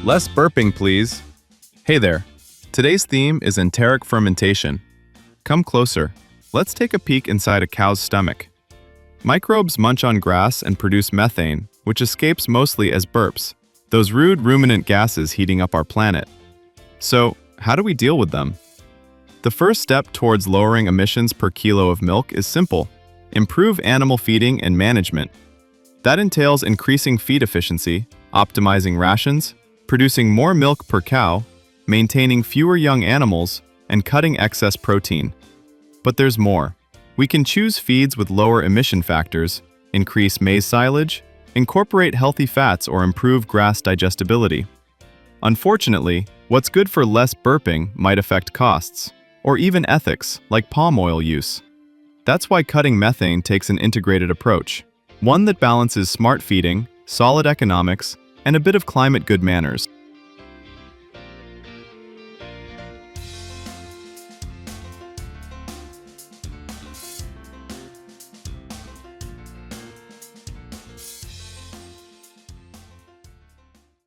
Less burping, please. Hey there. Today's theme is enteric fermentation. Come closer. Let's take a peek inside a cow's stomach. Microbes munch on grass and produce methane, which escapes mostly as burps, those rude ruminant gases heating up our planet. So, how do we deal with them? The first step towards lowering emissions per kilo of milk is simple: improve animal feeding and management. That entails increasing feed efficiency, optimizing rations, producing more milk per cow, maintaining fewer young animals, and cutting excess protein. But there's more. We can choose feeds with lower emission factors, increase maize silage, incorporate healthy fats, or improve grass digestibility. Unfortunately, what's good for less burping might affect costs, or even ethics, like palm oil use. That's why cutting methane takes an integrated approach, one that balances smart feeding, solid economics, and a bit of climate good manners.